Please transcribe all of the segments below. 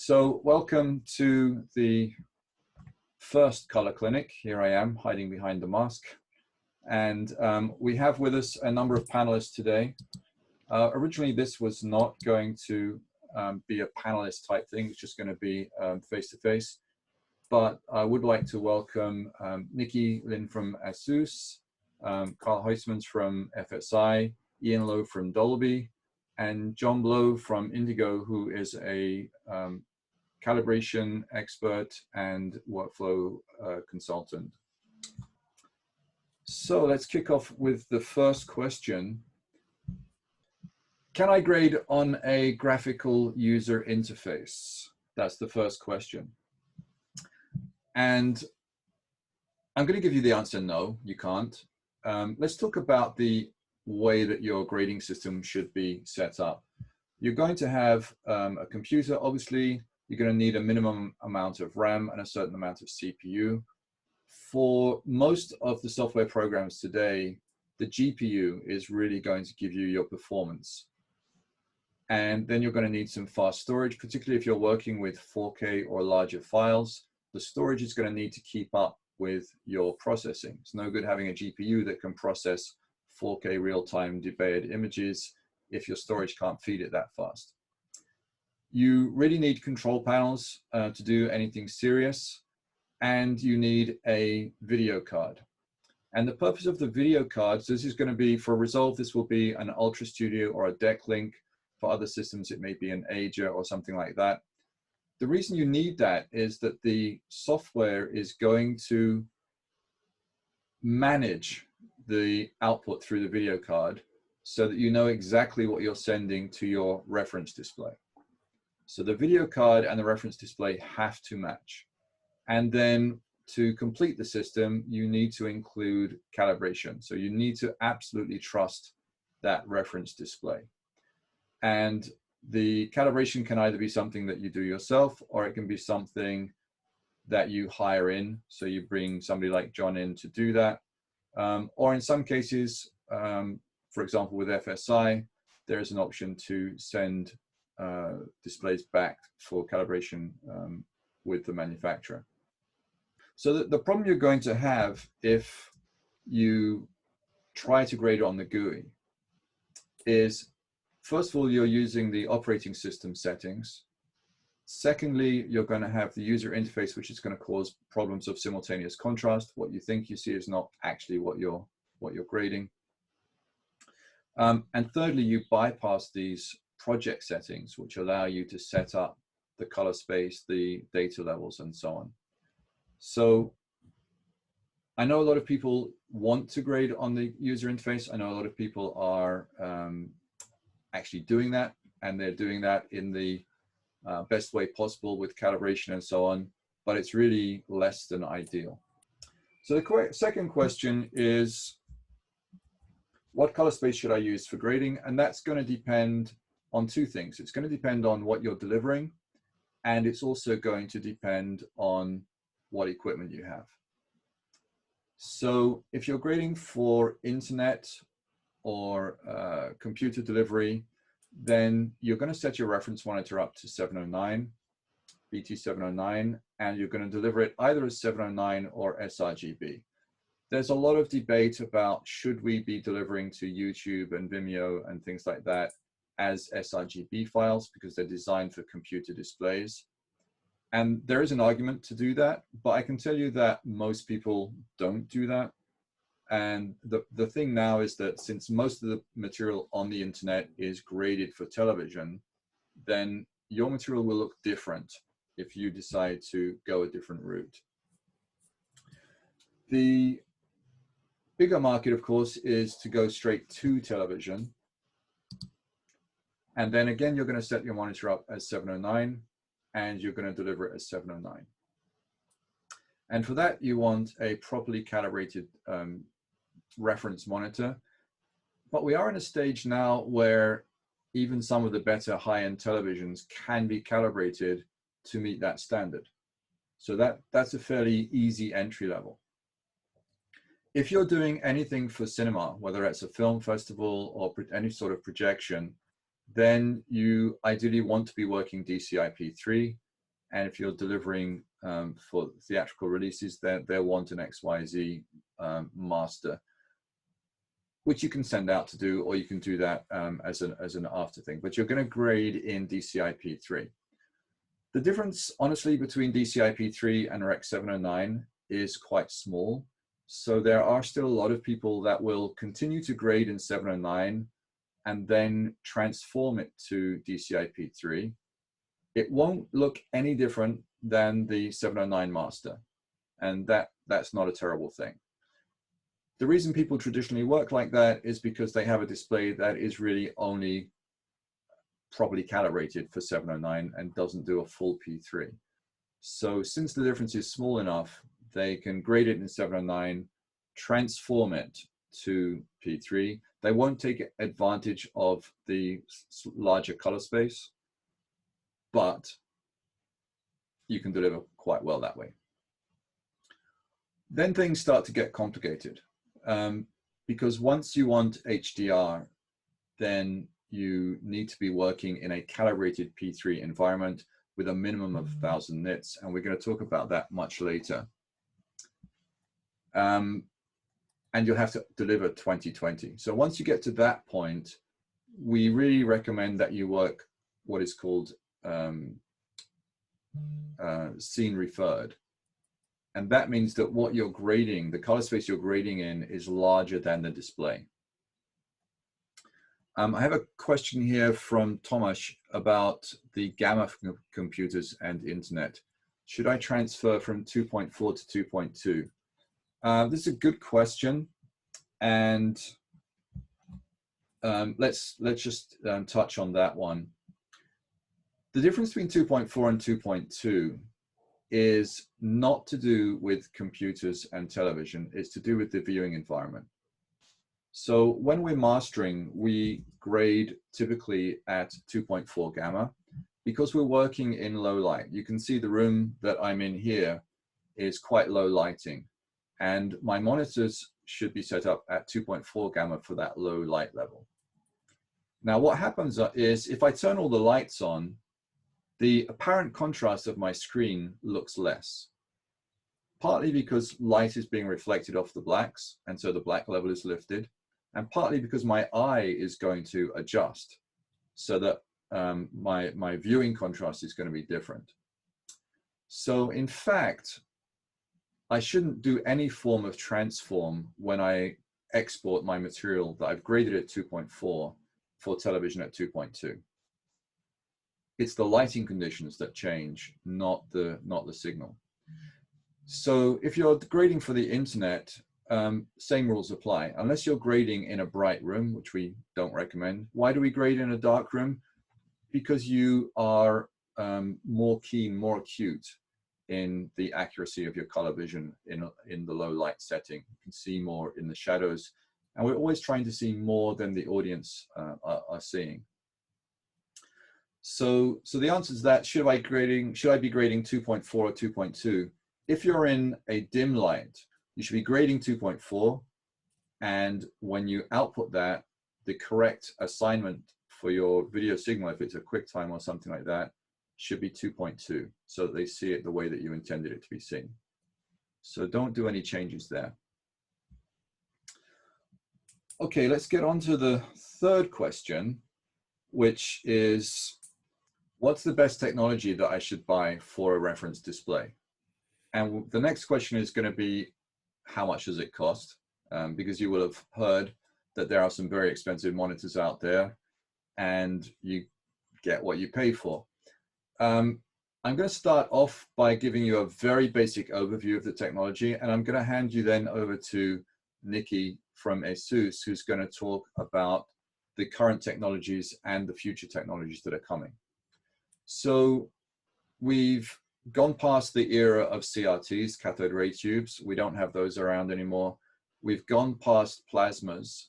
So welcome to the first color clinic. Here I am hiding behind the mask. And we have with us a number of panelists today. Originally, this was not going to be a panelist type thing. It's just going to be face-to-face. But I would like to welcome Nikki Lin from ASUS, Carl Huysmans from FSI, Ian Lowe from Dolby, and John Blow from Indigo, who is a calibration expert and workflow consultant. So let's kick off with the first question. Can I grade on a graphical user interface? That's the first question. And I'm going to give you the answer no, you can't. Let's talk about the way that your grading system should be set up. You're going to have a computer, obviously. You're going to need a minimum amount of RAM and a certain amount of CPU. For most of the software programs today, the GPU is really going to give you your performance. And then you're going to need some fast storage, particularly if you're working with 4K or larger files. The storage is going to need to keep up with your processing. It's no good having a GPU that can process 4K real-time debated images if your storage can't feed it that fast. You really need control panels to do anything serious, and you need a video card. And the purpose of the video cards, this is going to be, for Resolve, this will be an Ultra Studio or a Deck Link. For other systems, it may be an Ager or something like that. The reason you need that is that the software is going to manage the output through the video card so that you know exactly what you're sending to your reference display. So the video card and the reference display have to match. And then to complete the system, you need to include calibration. So you need to absolutely trust that reference display. And the calibration can either be something that you do yourself, or it can be something that you hire in. So you bring somebody like John in to do that. Or in some cases, for example, with FSI, there is an option to send displays back for calibration with the manufacturer. So the problem you're going to have if you try to grade on the GUI is, first of all, you're using the operating system settings. Secondly, you're going to have the user interface, which is going to cause problems of simultaneous contrast. What you think you see is not actually what you're grading. And thirdly, you bypass these project settings, which allow you to set up the color space, the data levels, and so on. So I know a lot of people want to grade on the user interface. I know a lot of people are actually doing that, and they're doing that in the best way possible with calibration and so on, but it's really less than ideal. So the second question is, what color space should I use for grading? And that's going to depend on two things. It's going to depend on what you're delivering, and it's also going to depend on what equipment you have. So if you're grading for internet or computer delivery, then you're going to set your reference monitor up to 709, BT 709, and you're going to deliver it either as 709 or sRGB. There's a lot of debate about should we be delivering to YouTube and Vimeo and things like that as sRGB files because they're designed for computer displays. And there is an argument to do that, but I can tell you that most people don't do that. And the thing now is that since most of the material on the internet is graded for television, then your material will look different if you decide to go a different route. The bigger market, of course, is to go straight to television. And then again, you're going to set your monitor up as 709, and you're going to deliver it as 709. And for that, you want a properly calibrated reference monitor. But we are in a stage now where even some of the better high-end televisions can be calibrated to meet that standard. So that's a fairly easy entry level. If you're doing anything for cinema, whether it's a film festival or any sort of projection, then you ideally want to be working DCI-P3. And if you're delivering for theatrical releases, they'll want an XYZ master, which you can send out to do, or you can do that as an after thing. But you're going to grade in DCI-P3. The difference, honestly, between DCI-P3 and Rec. 709 is quite small. So there are still a lot of people that will continue to grade in 709 and then transform it to DCI-P3. It won't look any different than the 709 master, and that's not a terrible thing. The reason people traditionally work like that is because they have a display that is really only properly calibrated for 709 and doesn't do a full P3. So since the difference is small enough, they can grade it in 709, transform it to P3. They won't take advantage of the larger color space, but you can deliver quite well that way. Then things start to get complicated because once you want HDR, then you need to be working in a calibrated P3 environment with a minimum of 1,000 nits, and we're going to talk about that much later. And you'll have to deliver 2020. So once you get to that point, we really recommend that you work what is called scene referred. And that means that what you're grading, the color space you're grading in, is larger than the display. I have a question here from Tomasz about the gamma computers and internet. Should I transfer from 2.4 to 2.2? This is a good question, and let's just touch on that one. The difference between 2.4 and 2.2 is not to do with computers and television. It's to do with the viewing environment. So when we're mastering, we grade typically at 2.4 gamma because we're working in low light. You can see the room that I'm in here is quite low lighting, and my monitors should be set up at 2.4 gamma for that low light level. Now what happens is if I turn all the lights on, the apparent contrast of my screen looks less, partly because light is being reflected off the blacks, and so the black level is lifted, and partly because my eye is going to adjust so that my viewing contrast is going to be different. So in fact, I shouldn't do any form of transform when I export my material that I've graded at 2.4 for television at 2.2. It's the lighting conditions that change, not the signal. So if you're grading for the internet, same rules apply. Unless you're grading in a bright room, which we don't recommend. Why do we grade in a dark room? Because you are more keen, more acute in the accuracy of your color vision in the low light setting. You can see more in the shadows, and we're always trying to see more than the audience are seeing. So the answer is that should I be grading 2.4 or 2.2? If you're in a dim light, you should be grading 2.4, and when you output that, the correct assignment for your video signal, if it's a QuickTime or something like that, should be 2.2, so that they see it the way that you intended it to be seen. So don't do any changes there. Okay, let's get on to the third question, which is, what's the best technology that I should buy for a reference display? And the next question is going to be, how much does it cost? Because you will have heard that there are some very expensive monitors out there, and you get what you pay for. I'm going to start off by giving you a very basic overview of the technology, and I'm going to hand you then over to Nikki from ASUS, who's going to talk about the current technologies and the future technologies that are coming. So we've gone past the era of CRTs, cathode ray tubes. We don't have those around anymore. We've gone past plasmas.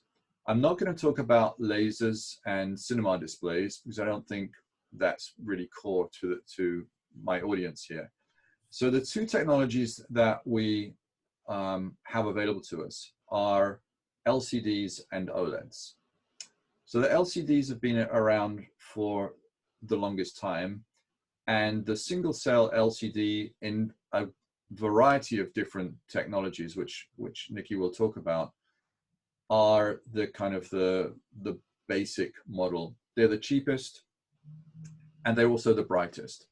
I'm not going to talk about lasers and cinema displays because I don't think that's really core to my audience here. So the two technologies that we have available to us are LCDs and OLEDs. So the LCDs have been around for the longest time, And the single cell LCD in a variety of different technologies, which Nikki will talk about, are the kind of the basic model. They're the cheapest, and they're also the brightest.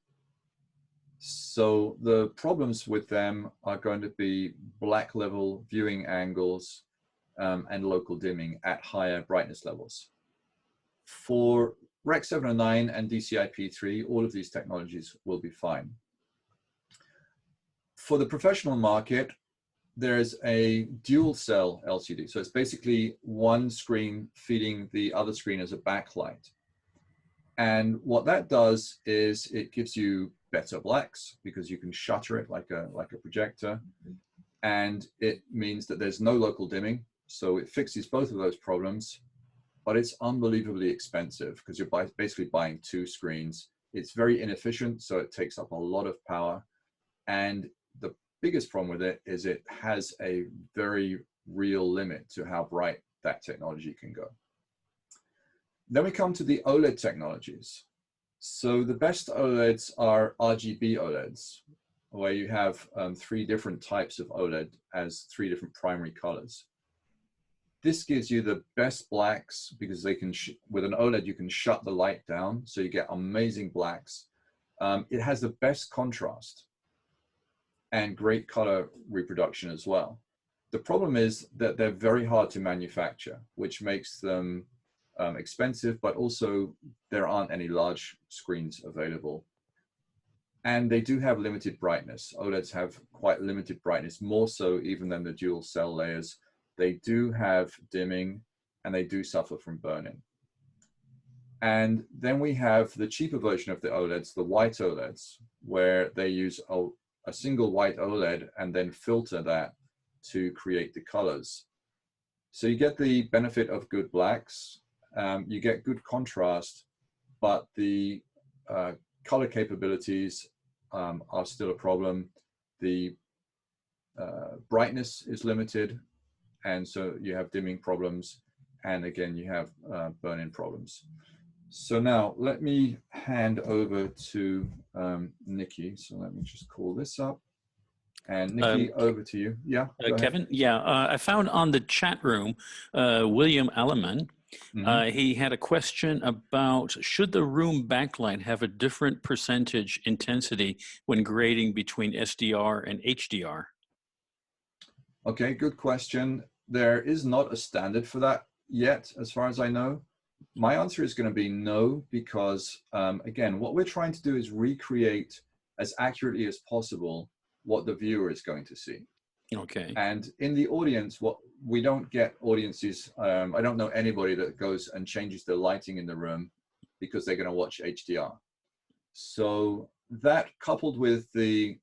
So the problems with them are going to be black level viewing angles and local dimming at higher brightness levels. For Rec. 709 and DCI-P3, all of these technologies will be fine. For the professional market, there's a dual cell LCD. So it's basically one screen feeding the other screen as a backlight. And what that does is it gives you better blacks because you can shutter it like a projector. And it means that there's no local dimming. So it fixes both of those problems, but it's unbelievably expensive because you're basically buying two screens. It's very inefficient, so it takes up a lot of power. And the biggest problem with it is it has a very real limit to how bright that technology can go. Then we come to the OLED technologies. So the best OLEDs are RGB OLEDs, where you have 3 different types of OLED as 3 different primary colors. This gives you the best blacks because they can, with an OLED, you can shut the light down, so you get amazing blacks. It has the best contrast and great color reproduction as well. The problem is that they're very hard to manufacture, which makes them expensive, but also there aren't any large screens available. And they do have limited brightness. OLEDs have quite limited brightness, more so even than the dual cell layers. They do have dimming and they do suffer from burn-in. And then we have the cheaper version of the OLEDs, the white OLEDs, where they use a single white OLED and then filter that to create the colors. So you get the benefit of good blacks, you get good contrast, but the color capabilities are still a problem. The brightness is limited, and so you have dimming problems, and again you have burn-in problems. So now let me hand over to Nikki. So let me just call this up. And Nikki, over to you. Yeah, Kevin. Yeah, I found on the chat room William Alleman. He had a question about, should the room backlight have a different percentage intensity when grading between SDR and HDR? Okay, good question. There is not a standard for that yet, as far as I know. My answer is going to be no, because again, what we're trying to do is recreate as accurately as possible what the viewer is going to see. Okay. And in the audience, what we don't get audiences, I don't know anybody that goes and changes the lighting in the room because they're going to watch HDR. So that, coupled with the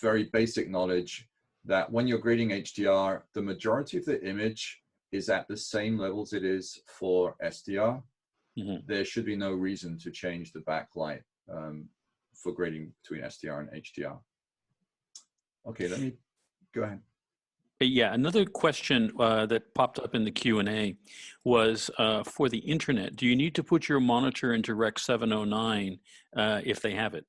very basic knowledge that when you're grading HDR, the majority of the image is at the same levels it is for SDR. There should be no reason to change the backlight for grading between SDR and HDR. Okay, let me go ahead. Yeah, another question that popped up in the Q&A was for the internet. Do you need to put your monitor into Rec. 709 if they have it?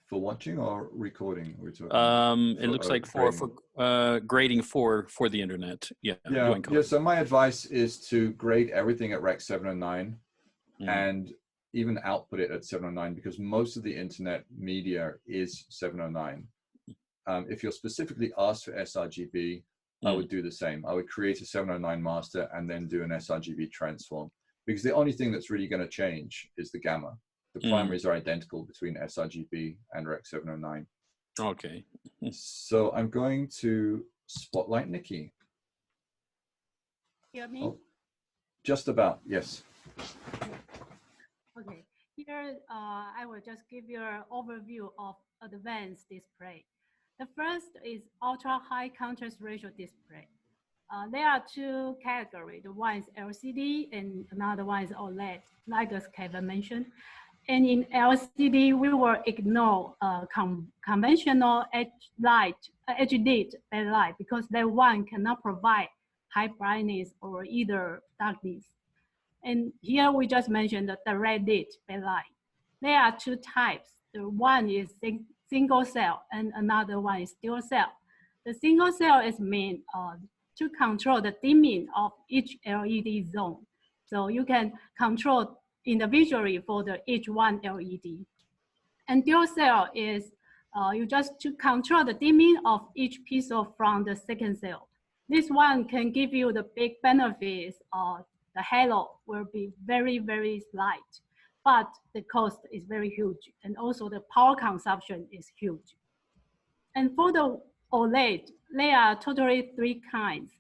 For watching or recording? We're talking it looks like for grading for the internet. Yeah. Yeah. So my advice is to grade everything at Rec. 709 and even output it at 709, because most of the internet media is 709. If you're specifically asked for sRGB, I would do the same. I would create a 709 master and then do an sRGB transform, because the only thing that's really going to change is the gamma. The primaries are identical between sRGB and Rec. 709. Okay. So I'm going to spotlight Nikki. Hear me? Oh, just about, yes. Okay. Here, I will just give you an overview of advanced display. The first is ultra high contrast ratio display. There are 2 categories. One is LCD and another one is OLED, like as Kevin mentioned. And in LCD, we will ignore conventional HD backlight because that one cannot provide high brightness or either darkness. And here we just mentioned the direct lit backlight. there are two types. The one is single cell and another one is dual cell. The single cell is meant to control the dimming of each LED zone. So you can control individually for each one LED. And dual cell is you just to control the dimming of each pixel from the second cell. This one can give you the big benefits of the halo will be very, very slight, but the cost is very huge. And also the power consumption is huge. And for the OLED, there are totally three kinds.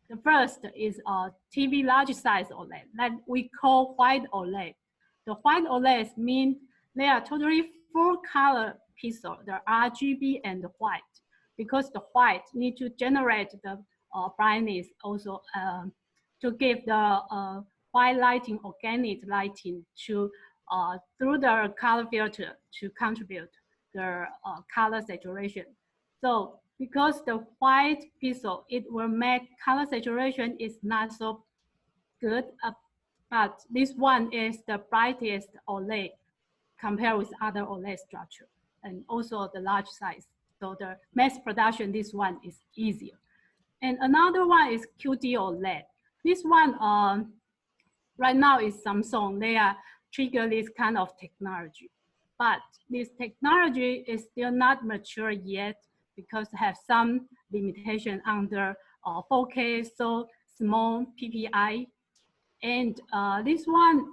The first is a TV large size OLED that we call white OLED. The white OLEDs mean there are totally four color pixels, the RGB and the white, because the white need to generate the brightness also to give the white lighting, organic lighting to through the color filter to contribute the color saturation. So because the white pixel, it will make color saturation is not so good, but this one is the brightest OLED compared with other OLED structure and also the large size. So the mass production, this one is easier. And another one is QD OLED. This one right now is Samsung. They are trigger this kind of technology, but this technology is still not mature yet because have some limitation under 4K, so small PPI. And this one,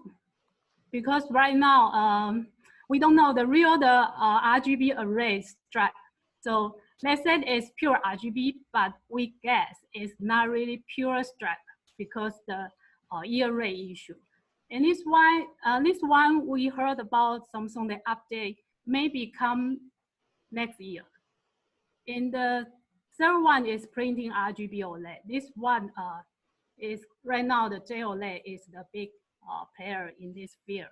because right now, we don't know the real RGB array structure. So let's say it's pure RGB, but we guess it's not really pure structure because the array issue. And this one we heard about Samsung, the update maybe come next year. And the third one is printing RGB OLED. This one is right now the JOLED is the big player in this field.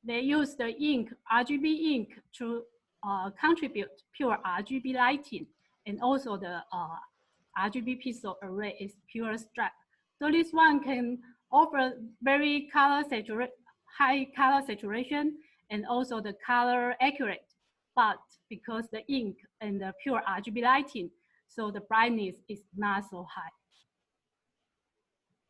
They use the ink, RGB ink, to contribute pure RGB lighting, and also the RGB pixel array is pure stripe. So this one can offer very high color saturation and also the color accurate. But because the ink and the pure RGB lighting, so the brightness is not so high.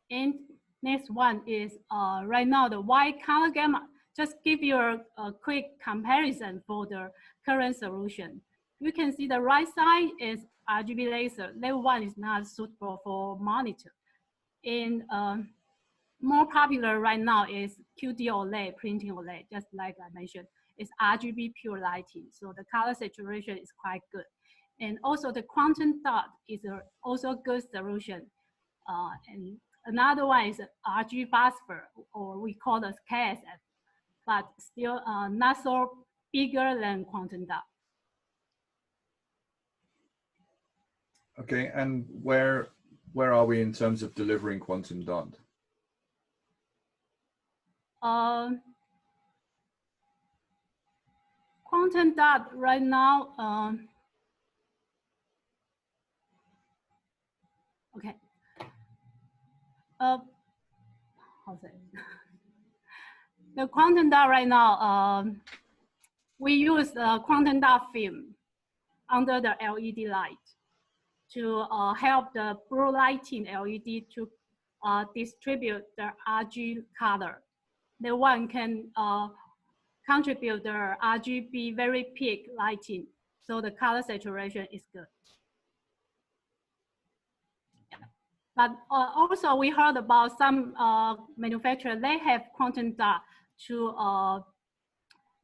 And next one is right now the white color gamma. Just give you a quick comparison for the current solution. You can see the right side is RGB laser. That one is not suitable for monitor. And more popular right now is QD OLED, printing OLED, just like I mentioned. It's RGB pure lighting, so the color saturation is quite good. And also the quantum dot is also a good solution. And another one is RG phosphor, or we call it KSF, but still not so bigger than quantum dot. Okay, and where are we in terms of delivering quantum dot? Quantum dot right now, okay. How's it? The quantum dot right now, we use quantum dot film under the LED light to help the blue lighting LED to distribute the RG color. The one can contribute the RGB very peak lighting, so the color saturation is good. Yeah. But also we heard about some manufacturers, they have quantum dot to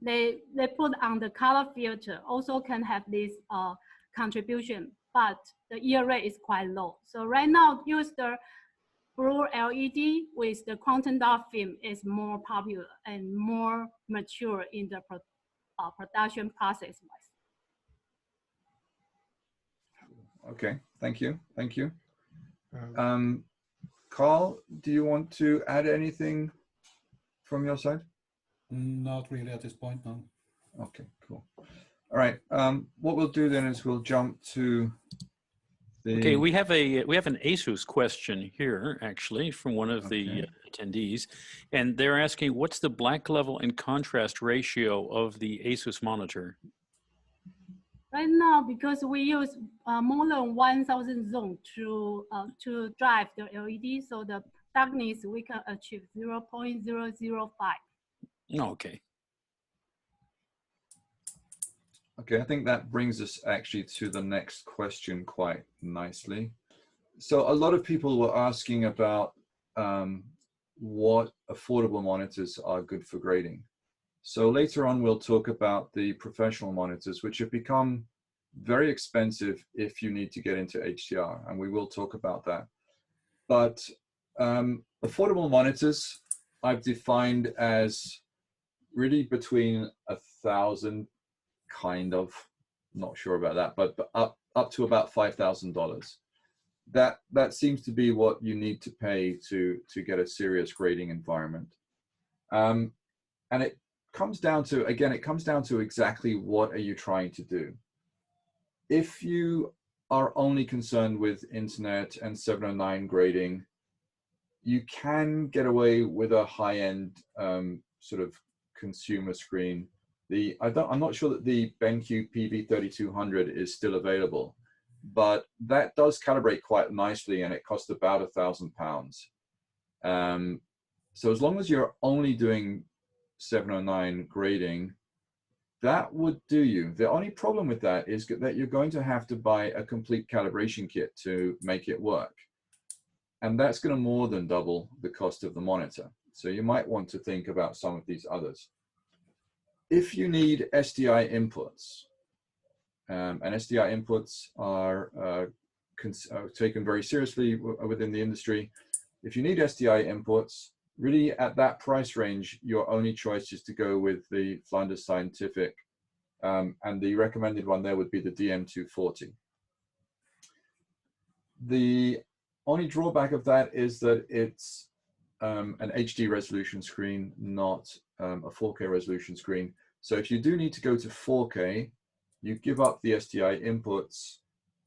they put on the color filter, also can have this contribution, but the yield rate is quite low. So right now use the blue LED with the quantum dot film is more popular and more mature in the production process wise. Okay, thank you. Carl, do you want to add anything from your side? Not really at this point, no. Okay, cool. All right, what we'll do then is we'll jump to Okay, we have an ASUS question here, actually, from one of the attendees, and they're asking, what's the black level and contrast ratio of the ASUS monitor? Right now, because we use more than 1,000 zone to drive the LED, so the darkness we can achieve 0.005. Okay. Okay, I think that brings us actually to the next question quite nicely. So a lot of people were asking about what affordable monitors are good for grading. So later on, we'll talk about the professional monitors, which have become very expensive if you need to get into HDR, and we will talk about that. But affordable monitors, I've defined as really between 1,000, kind of, not sure about that, but up to about $5,000. That seems to be what you need to pay to get a serious grading environment. And it comes down to, again, it comes down to exactly what are you trying to do. If you are only concerned with internet and 709 grading, you can get away with a high-end sort of consumer screen. I'm not sure that the BenQ PV3200 is still available, but that does calibrate quite nicely, and it costs about £1,000. So as long as you're only doing 709 grading, that would do you. The only problem with that is that you're going to have to buy a complete calibration kit to make it work. And that's going to more than double the cost of the monitor. So you might want to think about some of these others. If you need SDI inputs, and SDI inputs are taken very seriously within the industry. If you need SDI inputs, really at that price range, your only choice is to go with the Flanders Scientific, and the recommended one there would be the DM240. The only drawback of that is that it's an HD resolution screen, not a 4K resolution screen. So if you do need to go to 4K, you give up the SDI inputs.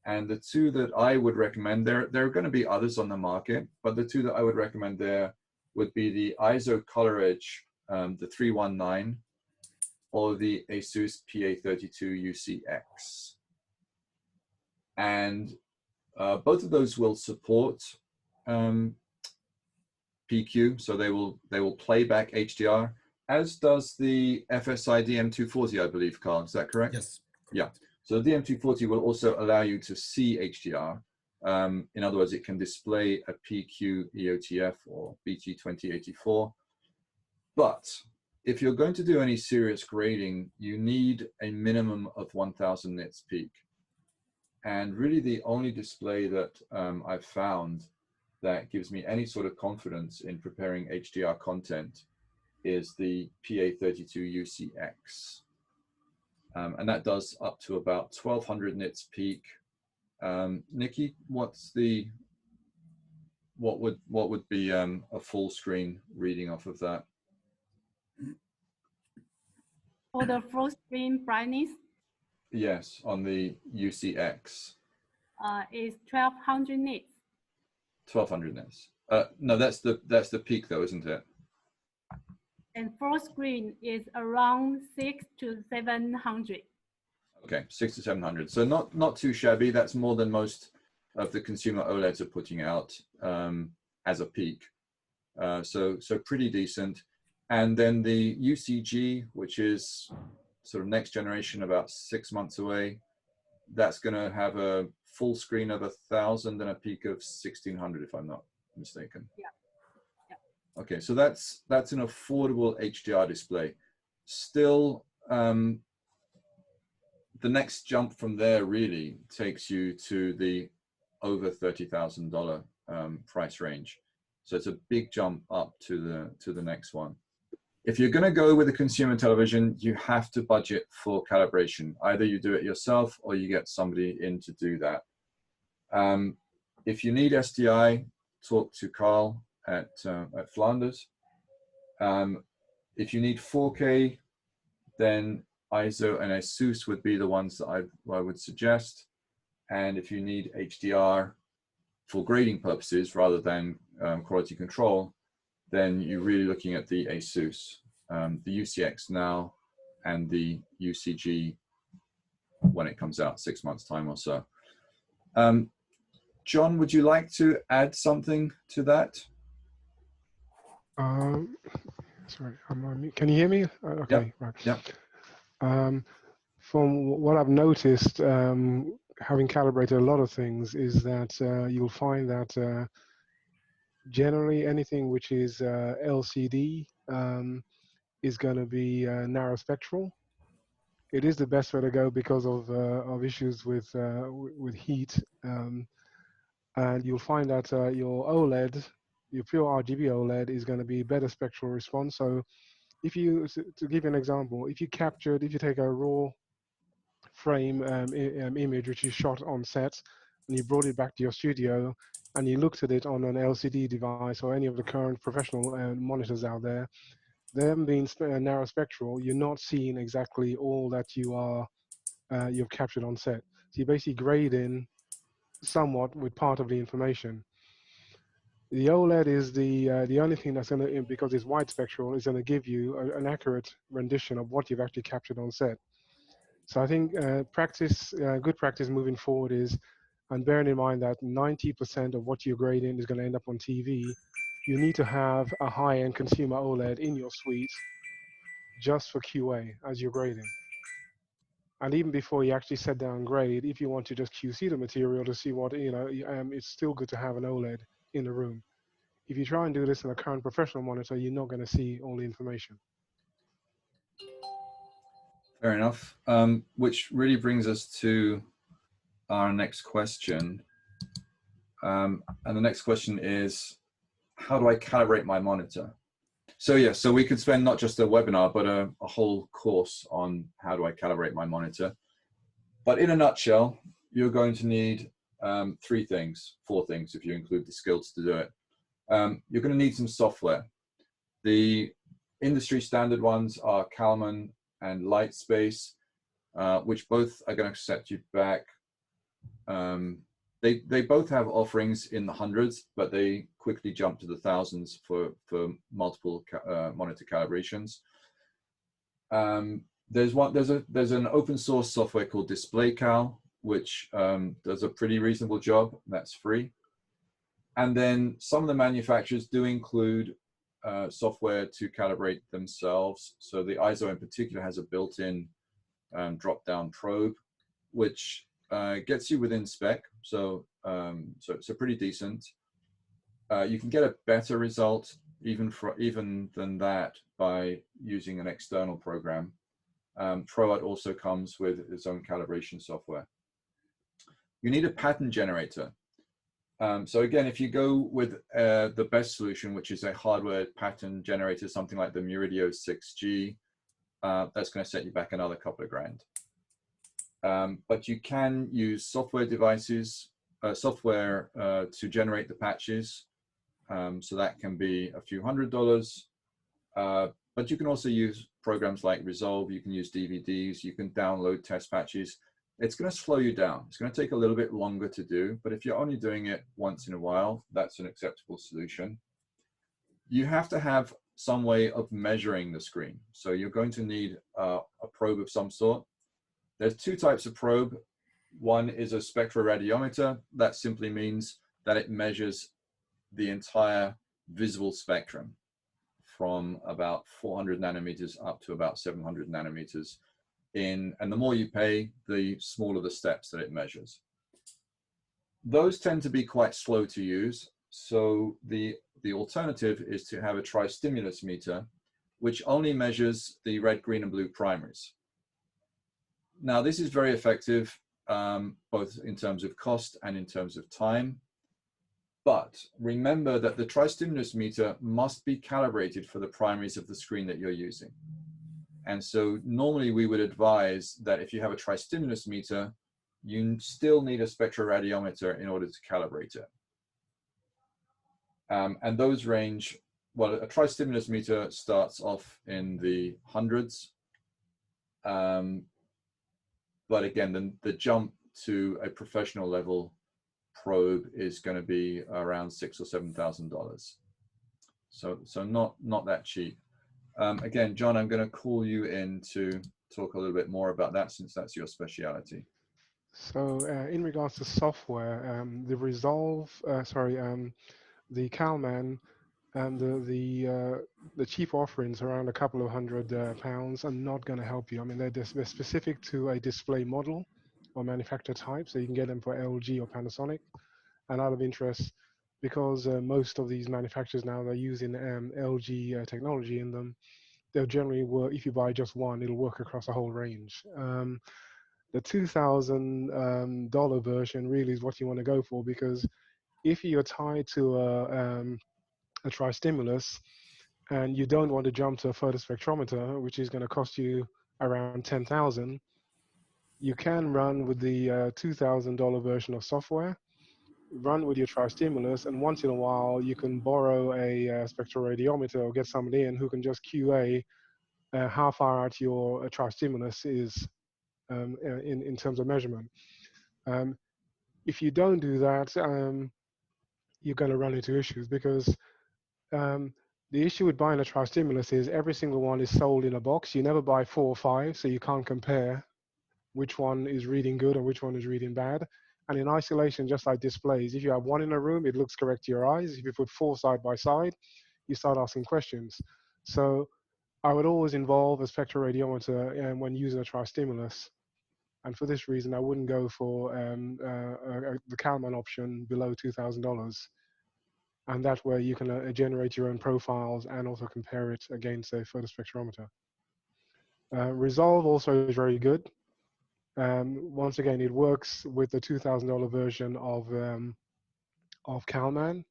And the two that I would recommend, there are going to be others on the market, but the two that I would recommend there would be the ISO Color Edge, the 319, or the ASUS PA32 UCX. And both of those will support PQ, so they will play back HDR, as does the FSI DM240, I believe, Carl. Is that correct? Yes. Yeah. So the DM240 will also allow you to see HDR. In other words, it can display a PQ EOTF or BT2084. But if you're going to do any serious grading, you need a minimum of 1,000 nits peak. And really the only display that I've found that gives me any sort of confidence in preparing HDR content is the PA32 UCX. And that does up to about 1,200 nits peak. Nikki, what would be a full screen reading off of that? For the full screen brightness, Yes, on the UCX. is 1,200 nits. 1,200 nits. No, that's the peak though, isn't it? And full screen is around 600 to 700. Okay, 600 to 700. So not too shabby. That's more than most of the consumer OLEDs are putting out as a peak. So pretty decent. And then the UCG, which is sort of next generation, about 6 months away, that's going to have a full screen of 1,000 and a peak of 1,600, if I'm not mistaken. Yeah. Yeah. Okay, so that's an affordable HDR display. Still, the next jump from there really takes you to the over $30,000 price range. So it's a big jump up to the next one. If you're going to go with a consumer television, you have to budget for calibration. Either you do it yourself or you get somebody in to do that. If you need SDI, talk to Carl at Flanders. If you need 4K, then ISO and ASUS would be the ones that I would suggest. And if you need HDR for grading purposes rather than quality control, then you're really looking at the ASUS, the UCX now, and the UCG when it comes out 6 months time or so. John, would you like to add something to that? Sorry, I'm on mute. Can you hear me? Okay, Yep. right. Yeah. From what I've noticed, having calibrated a lot of things, is that you'll find that generally anything which is LCD is going to be narrow spectral. It is the best way to go because of issues with heat, and you'll find that your OLED, your pure RGB OLED, is going to be better spectral response. So if you, to give you an example, if you take a raw frame image which is shot on set, and you brought it back to your studio, and you looked at it on an LCD device or any of the current professional monitors out there, them being narrow spectral, you're not seeing exactly all that you've captured on set. So you're basically grading somewhat with part of the information. The OLED is the only thing that's going to, because it's wide spectral, is going to give you an accurate rendition of what you've actually captured on set. So I think good practice moving forward is, and bearing in mind that 90% of what you're grading is going to end up on TV, you need to have a high-end consumer OLED in your suite just for QA as you're grading. And even before you actually set down grade, if you want to just QC the material to see what, it's still good to have an OLED in the room. If you try and do this in a current professional monitor, you're not going to see all the information. Fair enough. Which really brings us to our next question. And the next question is, how do I calibrate my monitor? So yeah, so we could spend not just a webinar, but a whole course on how do I calibrate my monitor. But in a nutshell, you're going to need four things if you include the skills to do it. You're going to need some software. The industry standard ones are Kalman and Lightspace, which both are going to set you back. They both have offerings in the hundreds, but they quickly jump to the thousands for multiple monitor calibrations. There's an open source software called DisplayCal, which does a pretty reasonable job. That's free. And then some of the manufacturers do include software to calibrate themselves. So the ISO in particular has a built-in drop-down probe, which gets you within spec. So it's pretty decent. You can get a better result even than that by using an external program. ProArt also comes with its own calibration software. You need a pattern generator. So again, if you go with the best solution, which is a hardware pattern generator, something like the Meridio 6G, that's going to set you back another couple of grand. But you can use software devices, software to generate the patches. So that can be a few $100s. But you can also use programs like Resolve. You can use DVDs. You can download test patches. It's going to slow you down. It's going to take a little bit longer to do, but if you're only doing it once in a while, that's an acceptable solution. You have to have some way of measuring the screen. So you're going to need a probe of some sort. There's two types of probe. One is a spectroradiometer. That simply means that it measures the entire visible spectrum from about 400 nanometers up to about 700 nanometers. And the more you pay, the smaller the steps that it measures. Those tend to be quite slow to use. So the alternative is to have a tri-stimulus meter, which only measures the red, green, and blue primaries. Now, this is very effective, both in terms of cost and in terms of time. But remember that the tri-stimulus meter must be calibrated for the primaries of the screen that you're using. And so normally we would advise that if you have a tri-stimulus meter, you still need a spectroradiometer in order to calibrate it. And those range, well, a tri-stimulus meter starts off in the hundreds. But again, the jump to a professional level probe is going to be around $6,000 or $7,000. So not that cheap. Again, John, I'm going to call you in to talk a little bit more about that, since that's your speciality. So in regards to software, the Resolve, the Calman and the cheap offerings around a couple of £100 are not going to help you. I mean, they're specific to a display model or manufacturer type, so you can get them for LG or Panasonic. And out of interest, because most of these manufacturers now, they're using LG technology in them, they'll generally work, if you buy just one, it'll work across a whole range. The $2,000 version really is what you want to go for, because if you're tied to a tri-stimulus and you don't want to jump to a photospectrometer, which is going to cost you around 10,000, you can run with the $2,000 version of software, run with your tri-stimulus, and once in a while you can borrow a spectroradiometer or get somebody in who can just QA how far out your tri-stimulus is in terms of measurement. If you don't do that, you're going to run into issues, because the issue with buying a tri-stimulus is every single one is sold in a box. You never buy 4 or 5, so you can't compare which one is reading good and which one is reading bad. And in isolation, just like displays, if you have one in a room, it looks correct to your eyes. If you put 4 side by side, you start asking questions. So I would always involve a spectroradiometer when using a tri-stimulus. And for this reason, I wouldn't go for the Kalman option below $2,000. And that way you can generate your own profiles and also compare it against a photospectrometer. Resolve also is very good. Once again, it works with the $2,000 version of Kalman.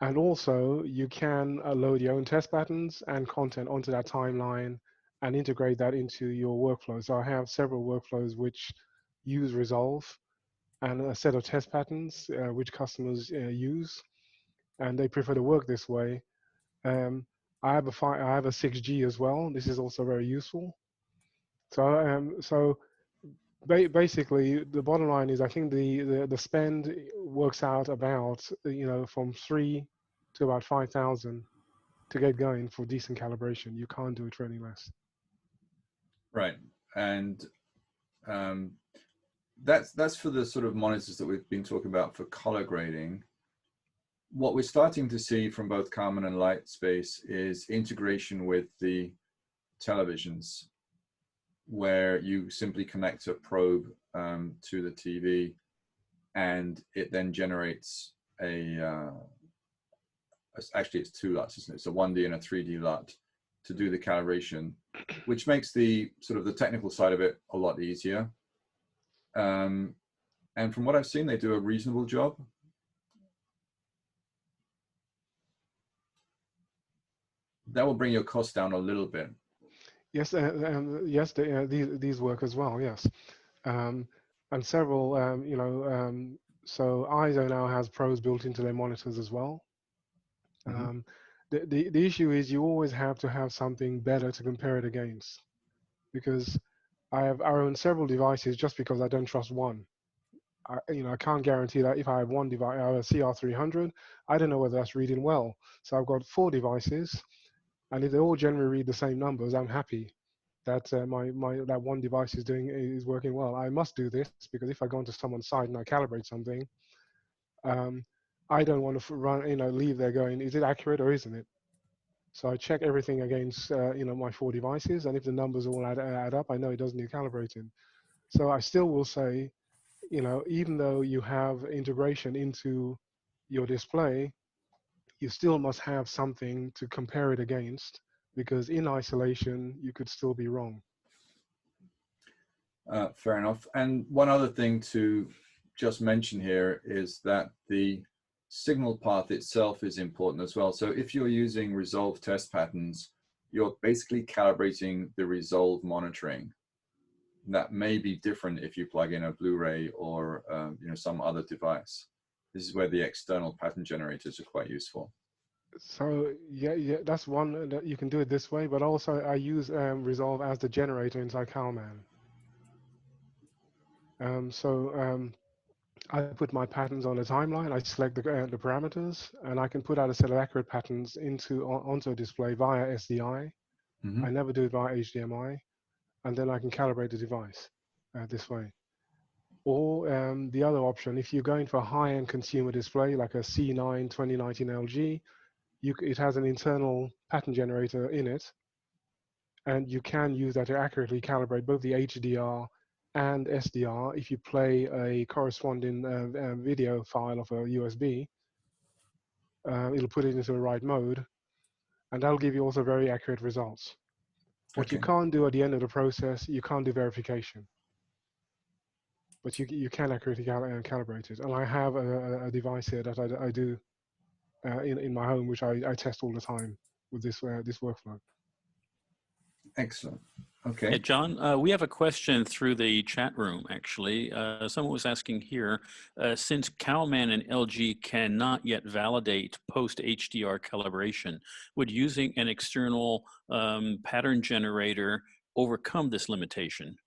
And also you can load your own test patterns and content onto that timeline and integrate that into your workflow. So I have several workflows which use Resolve and a set of test patterns which customers use, and they prefer to work this way. I have a 6G as well. This is also very useful. So basically, the bottom line is I think the spend works out about from 3 to about 5,000 to get going for decent calibration. You can't do it for any less. Right, and that's for the sort of monitors that we've been talking about for color grading. What we're starting to see from both Kalman and Lightspace is integration with the televisions, where you simply connect a probe to the TV, and it then generates actually it's 2 LUTs, isn't it? It's a 1D and a 3D LUT to do the calibration, which makes the sort of the technical side of it a lot easier. And from what I've seen, they do a reasonable job. That will bring your cost down a little bit. Yes, yes, these work as well. Yes, and several, so ISO now has pros built into their monitors as well. Mm-hmm. The issue is you always have to have something better to compare it against, because I own several devices just because I don't trust one. I can't guarantee that if I have one device, I have a CR300, I don't know whether that's reading well. So I've got 4 devices, and if they all generally read the same numbers, I'm happy that that one device is working well. I must do this because if I go onto someone's site and I calibrate something, I don't want to leave there going, is it accurate or isn't it? So I check everything against my 4 devices, and if the numbers all add up, I know it doesn't need calibrating. So I still will say, even though you have integration into your display, you still must have something to compare it against, because in isolation, you could still be wrong. Fair enough. And one other thing to just mention here is that the signal path itself is important as well. So if you're using Resolve test patterns, you're basically calibrating the Resolve monitoring. That may be different if you plug in a Blu-ray or some other device. This is where the external pattern generators are quite useful. So yeah, that's one that you can do it this way, but also I use Resolve as the generator inside Kalman. I put my patterns on a timeline. I select the parameters, and I can put out a set of accurate patterns onto a display via SDI. Mm-hmm. I never do it via HDMI, and then I can calibrate the device this way. Or the other option, if you're going for a high-end consumer display like a C9 2019 LG, it has an internal pattern generator in it, and you can use that to accurately calibrate both the HDR and SDR. If you play a corresponding video file of a USB, it'll put it into the right mode, and that'll give you also very accurate results. What you Okay. can't do at the end of the process, you can't do verification, but you can accurately calibrate it. And I have a device here that I do in my home, which I test all the time with this workflow. Excellent. Yeah, Okay. John, we have a question through the chat room, actually. Someone was asking here, since Calman and LG cannot yet validate post-HDR calibration, would using an external pattern generator overcome this limitation?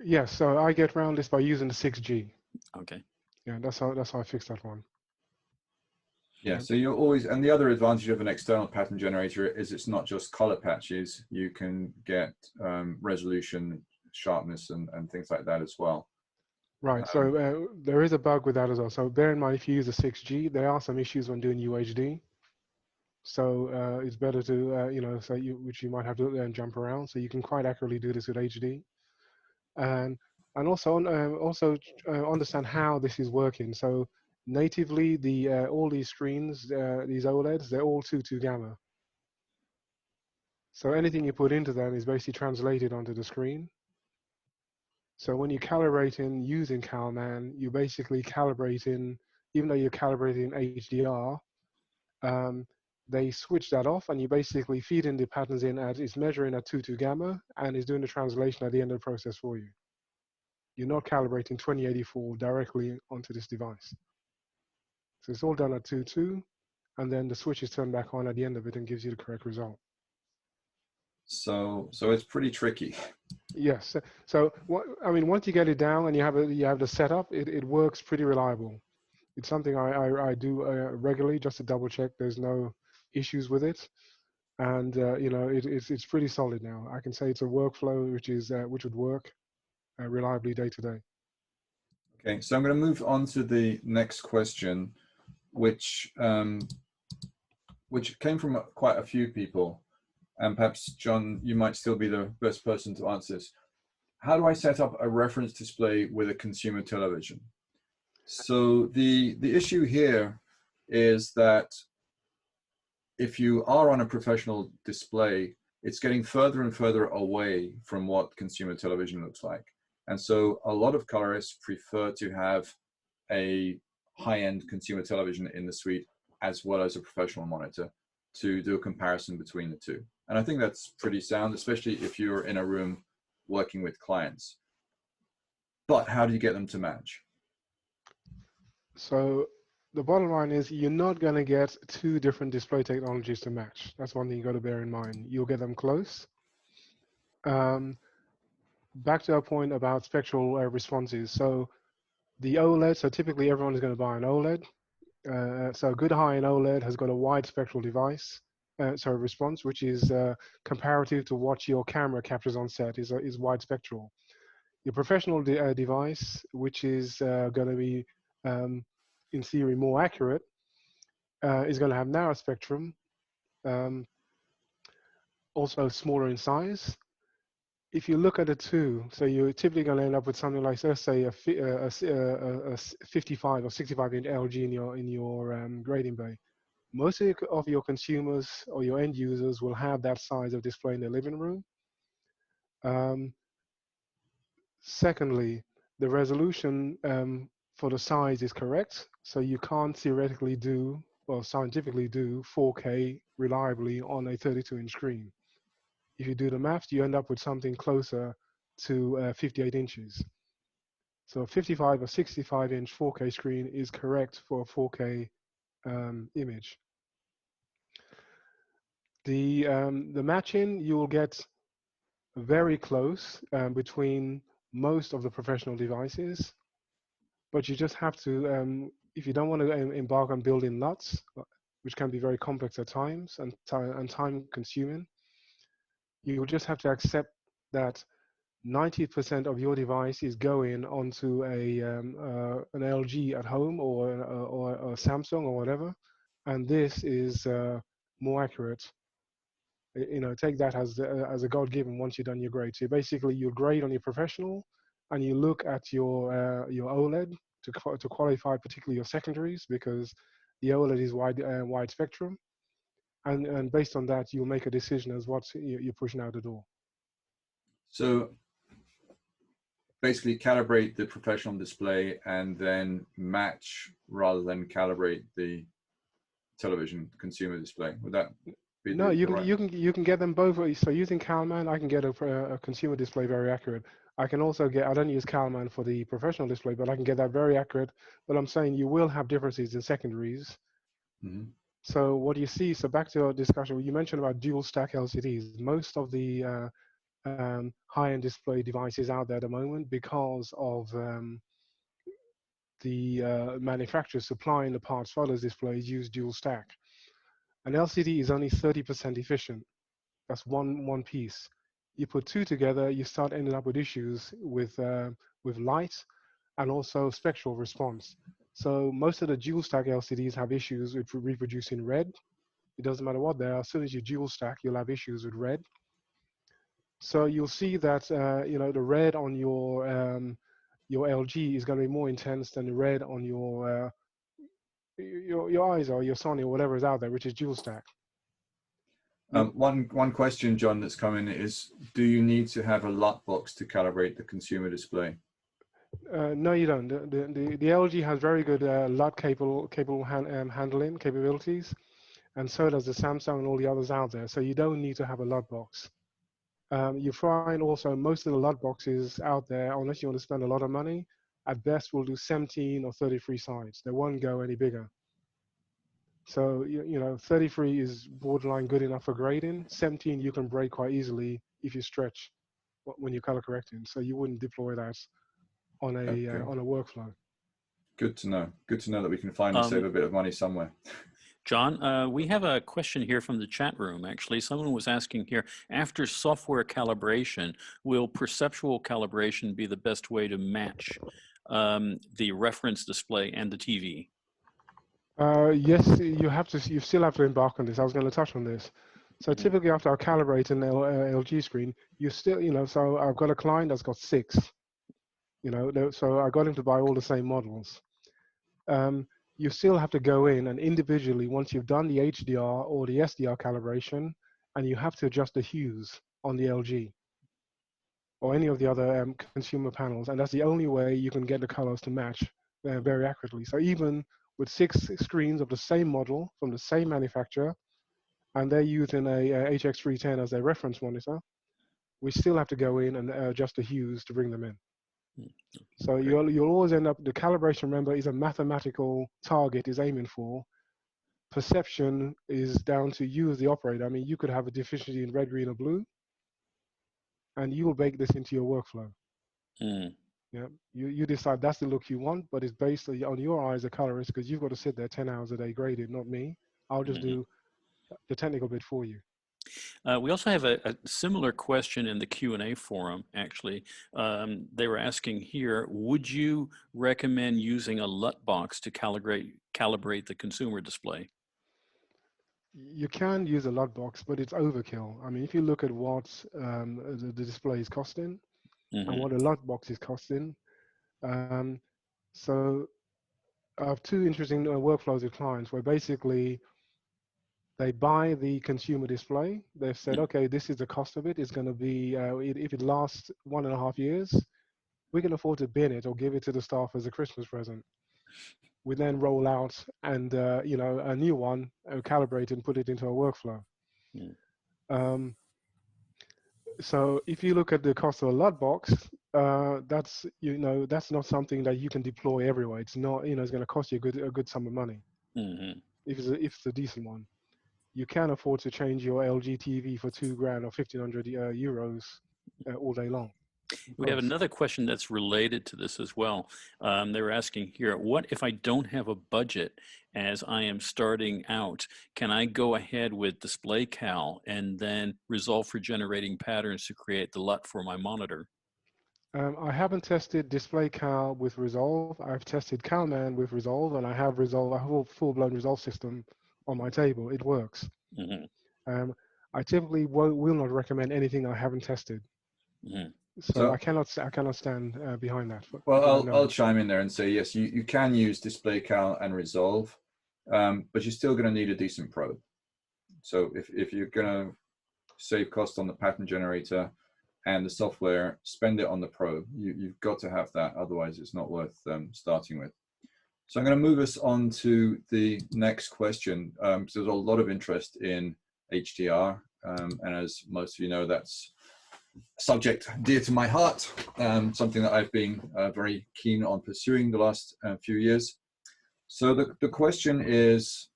Yes, so I get around this by using the 6G. Okay. Yeah, that's how I fixed that one. Yeah, Yeah. so you're always, and the other advantage of an external pattern generator is it's not just color patches. You can get resolution, sharpness, and things like that as well. Right, so there is a bug with that as well. So bear in mind, if you use a 6G, there are some issues when doing UHD. So it's better to, which you might have to jump around. So you can quite accurately do this with HD. And also understand how this is working. So natively, all these screens, these OLEDs, they're all 2.2 gamma. So anything you put into them is basically translated onto the screen. So when you're calibrating using Calman, you're basically calibrating, even though you're calibrating HDR, they switch that off, and you basically feed in the patterns in as it's measuring at 2.2 gamma, and it's doing the translation at the end of the process for you. You're not calibrating 2084 directly onto this device. So it's all done at 2.2, and then the switch is turned back on at the end of it and gives you the correct result. So it's pretty tricky. Yes. So once you get it down and you have the setup, it works pretty reliable. It's something I do regularly just to double check there's no issues with it, and it's pretty solid now. I can say it's a workflow which would work reliably day to day. Okay, so I'm going to move on to the next question, which came from quite a few people, and perhaps John, you might still be the best person to answer this. How do I set up a reference display with a consumer television? So the issue here is that if you are on a professional display, it's getting further and further away from what consumer television looks like. And so a lot of colorists prefer to have a high-end consumer television in the suite as well as a professional monitor to do a comparison between the two. And I think that's pretty sound, especially if you're in a room working with clients. But how do you get them to match? So the bottom line is you're not going to get two different display technologies to match. That's one thing you got to bear in mind. You'll get them close. Back to our point about spectral responses. So the OLED, so typically everyone is going to buy an OLED. So a good high-end OLED has got a wide spectral response, which is comparative to what your camera captures on set is wide spectral. Your professional device, which is going to be in theory more accurate, is going to have narrow spectrum, also smaller in size. If you look at the two, so you're typically going to end up with something like, let's say, a 55 or 65-inch LG in your grading bay. Most of your consumers or your end users will have that size of display in their living room. Secondly, the resolution for the size is correct, so you can't theoretically do, or scientifically do, 4K reliably on a 32-inch screen. If you do the math, you end up with something closer to 58 inches. So a 55 or 65-inch 4K screen is correct for a 4K image. The matching, you will get very close between most of the professional devices, but you just have to, if you don't want to embark on building LUTs, which can be very complex at times and time consuming, you will just have to accept that 90% of your device is going onto an LG at home or a Samsung or whatever, and this is more accurate. You know, take that as a God-given once you've done your grade. So basically, you grade on your professional, and you look at your OLED to qualify particularly your secondaries, because the OLED is wide spectrum, and based on that, you'll make a decision as what you're pushing out the door. So basically calibrate the professional display and then match rather than calibrate the television consumer display. Would that be No, right? you can get them both. So using Calman, I can get a consumer display very accurate. I can also get, I don't use Calman for the professional display, but I can get that very accurate. But I'm saying you will have differences in secondaries. Mm-hmm. So what you see, so back to our discussion, you mentioned about dual stack LCDs. Most of the high-end display devices out there at the moment, because of the manufacturers supplying the parts for those displays, use dual stack. An LCD is only 30% efficient. That's one piece. You put two together, you start ending up with issues with light and also spectral response. So most of the dual stack LCDs have issues with reproducing red. It doesn't matter what they are. As soon as you dual stack, you'll have issues with red. So you'll see that you know, the red on your LG is going to be more intense than the red on your eyes or your Sony or whatever is out there, which is dual stack. One question, John, that's come in is: do you need to have a LUT box to calibrate the consumer display? No, you don't. The LG has very good LUT capable handling capabilities, and so does the Samsung and all the others out there. So you don't need to have a LUT box. You find also most of the LUT boxes out there, unless you want to spend a lot of money, at best will do 17 or 33 sides. They won't go any bigger. So you know, 33 is borderline good enough for grading. 17 you can break quite easily if you stretch when you're color correcting. So you wouldn't deploy that on a workflow. Good to know. Good to know that we can finally save a bit of money somewhere. John, we have a question here from the chat room, actually. Someone was asking here, after software calibration, will perceptual calibration be the best way to match the reference display and the TV? Yes, you still have to embark on this. I was going to touch on this. So typically after I calibrate an LG screen, you still, you know, so I've got a client that's got 6, you know, so I got him to buy all the same models. You still have to go in and individually, once you've done the HDR or the SDR calibration, and you have to adjust the hues on the LG or any of the other consumer panels. And that's the only way you can get the colors to match very accurately. So even with 6 screens of the same model from the same manufacturer, and they're using a HX310 as their reference monitor, we still have to go in and adjust the hues to bring them in. So you'll always end up, the calibration, remember, is a mathematical target is aiming for. Perception is down to you as the operator. I mean, you could have a deficiency in red, green, or blue, and you will bake this into your workflow. Yeah, you decide that's the look you want, but it's based on your eye as a colorist, because you've got to sit there 10 hours a day grading, not me. I'll just do the technical bit for you. We also have a similar question in the Q&A forum, actually. They were asking here, would you recommend using a LUT box to calibrate the consumer display? You can use a LUT box, but it's overkill. I mean, if you look at what the display is costing and what a LUT box is costing, so I have 2 interesting workflows with clients where basically they buy the consumer display. They've said, okay, this is the cost of it. It's going to be, if it lasts 1.5 years, we can afford to bin it or give it to the staff as a Christmas present. We then roll out and, you know, a new one, calibrate and put it into a workflow. So if you look at the cost of a LUT box, that's, you know, that's not something that you can deploy everywhere. It's not, you know, it's going to cost you a good sum of money if it's a decent one. You can afford to change your LG TV for £2,000 or 1,500 euros all day long. We have another question that's related to this as well. They were asking here, what if I don't have a budget as I am starting out? Can I go ahead with Display Cal and then Resolve for generating patterns to create the LUT for my monitor? I haven't tested Display Cal with Resolve. I've tested CalMan with Resolve, and I have Resolve, a whole full-blown Resolve system on my table. It works. Mm-hmm. I typically will not recommend anything I haven't tested. Mm-hmm. So I cannot stand behind that. Well, I'll chime in there and say yes, you can use Display Cal and Resolve, but you're still going to need a decent probe. So if you're going to save cost on the pattern generator and the software, spend it on the probe. You've got to have that, otherwise it's not worth starting with. So I'm going to move us on to the next question, because there's a lot of interest in HDR, and as most of you know, that's a subject dear to my heart, something that I've been very keen on pursuing the last few years. So the question is,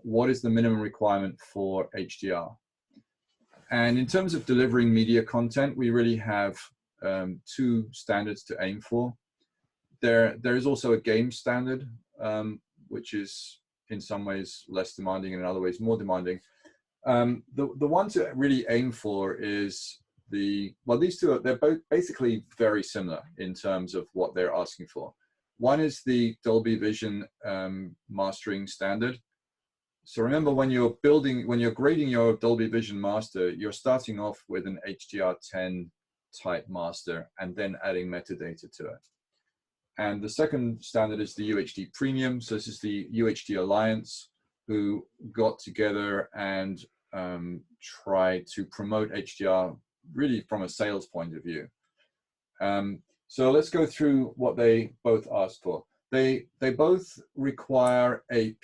what is the minimum requirement for HDR? And in terms of delivering media content, we really have two standards to aim for. There is also a game standard, which is in some ways less demanding and in other ways more demanding. The one to really aim for is these two, they're both basically very similar in terms of what they're asking for. One is the Dolby Vision mastering standard. So remember, when you're grading your Dolby Vision master, you're starting off with an HDR10 type master and then adding metadata to it. And the second standard is the UHD Premium. So this is the UHD Alliance, who got together and tried to promote HDR really from a sales point of view. So let's go through what they both asked for. They both require a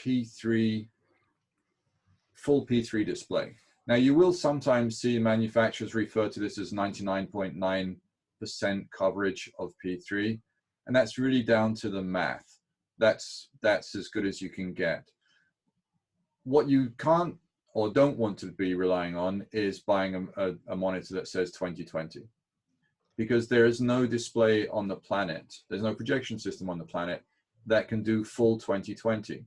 full P3 display. Now, you will sometimes see manufacturers refer to this as 99.9% coverage of P3, and that's really down to the math. That's as good as you can get. What you can't or don't want to be relying on is buying a monitor that says 2020, because there is no display on the planet, there's no projection system on the planet that can do full 2020.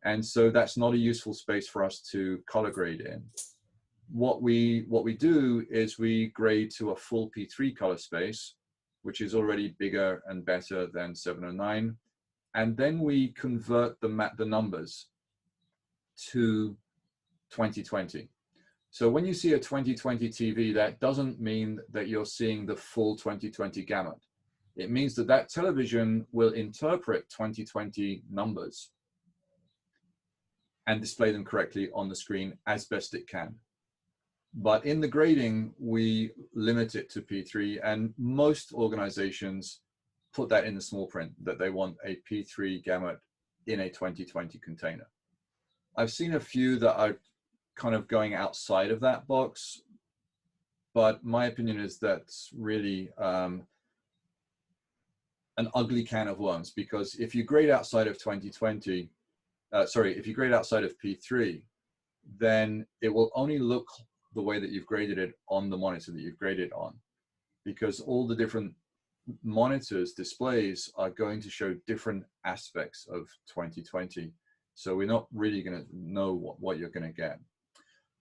And so that's not a useful space for us to color grade in. What we do is we grade to a full P3 color space, which is already bigger and better than 709. And then we convert the numbers to 2020. So when you see a 2020 TV, that doesn't mean that you're seeing the full 2020 gamut. It means that that television will interpret 2020 numbers and display them correctly on the screen as best it can. But in the grading, we limit it to P3, and most organizations put that in the small print, that they want a P3 gamut in a 2020 container. I've seen a few that are kind of going outside of that box, but my opinion is that's really an ugly can of worms, because if you grade outside of 2020, if you grade outside of P3, then it will only look the way that you've graded it on the monitor that you've graded on, because all the different monitors displays are going to show different aspects of 2020. So we're not really going to know what you're going to get.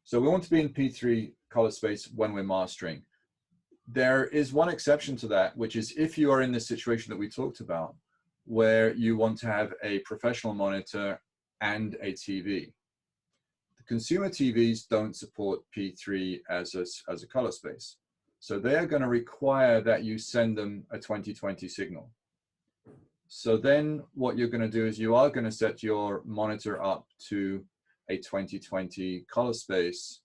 So we want to be in P3 color space when we're mastering. There is one exception to that, which is if you are in the situation that we talked about, where you want to have a professional monitor and a TV. The consumer TVs don't support P3 as a color space. So they are going to require that you send them a 2020 signal. So then what you're going to do is you are going to set your monitor up to a 2020 color space,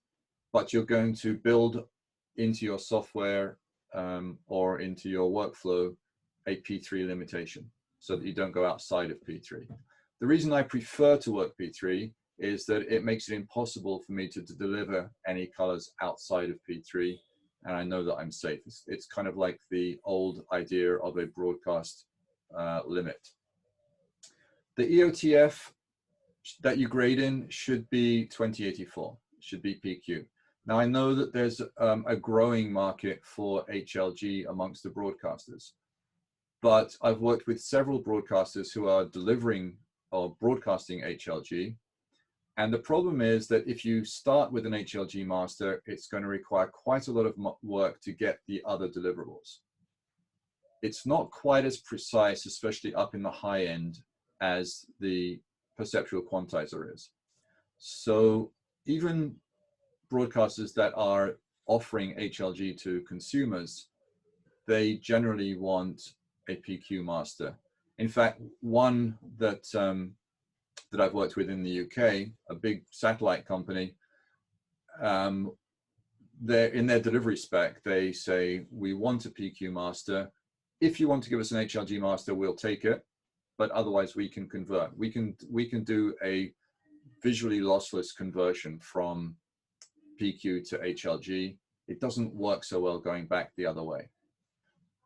but you're going to build into your software or into your workflow a P3 limitation so that you don't go outside of P3. The reason I prefer to work P3 is that it makes it impossible for me to deliver any colors outside of P3, and I know that I'm safe. It's kind of like the old idea of a broadcast limit. The EOTF that you grade in should be 2084, should be PQ. Now, I know that there's a growing market for HLG amongst the broadcasters, but I've worked with several broadcasters who are delivering or broadcasting HLG. And the problem is that if you start with an HLG master, it's going to require quite a lot of work to get the other deliverables. It's not quite as precise, especially up in the high end, as the perceptual quantizer is. So even broadcasters that are offering HLG to consumers, they generally want a PQ master. In fact, one that that I've worked with in the UK, a big satellite company, they're in their delivery spec, they say, we want a PQ master. If you want to give us an HLG master, we'll take it, but otherwise we can convert. We can do a visually lossless conversion from PQ to HLG. It doesn't work so well going back the other way,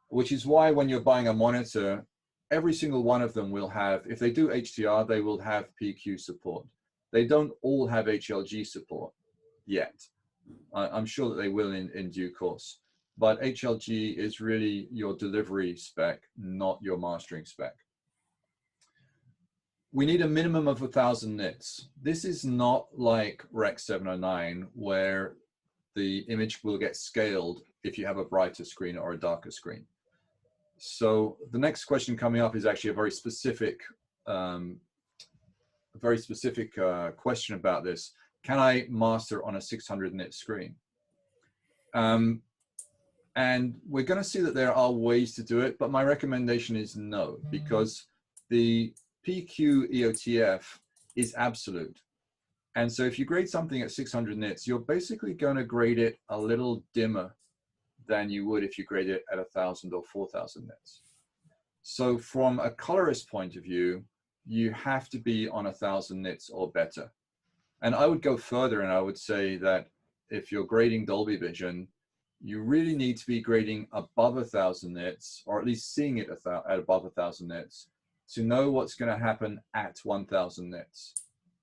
which is why when you're buying a monitor, every single one of them will have, if they do HDR, they will have PQ support. They don't all have HLG support yet. I'm sure that they will in due course. But HLG is really your delivery spec, not your mastering spec. We need a minimum of 1,000 nits. This is not like Rec 709, where the image will get scaled if you have a brighter screen or a darker screen. So the next question coming up is actually a very specific question about this. Can I master on a 600 nit screen? And we're going to see that there are ways to do it, but my recommendation is no, because the PQ EOTF is absolute. And so if you grade something at 600 nits, you're basically going to grade it a little dimmer than you would if you grade it at 1,000 or 4,000 nits. So from a colorist point of view, you have to be on 1,000 nits or better. And I would go further and I would say that if you're grading Dolby Vision, you really need to be grading above 1,000 nits, or at least seeing it at above 1,000 nits, to know what's going to happen at 1,000 nits,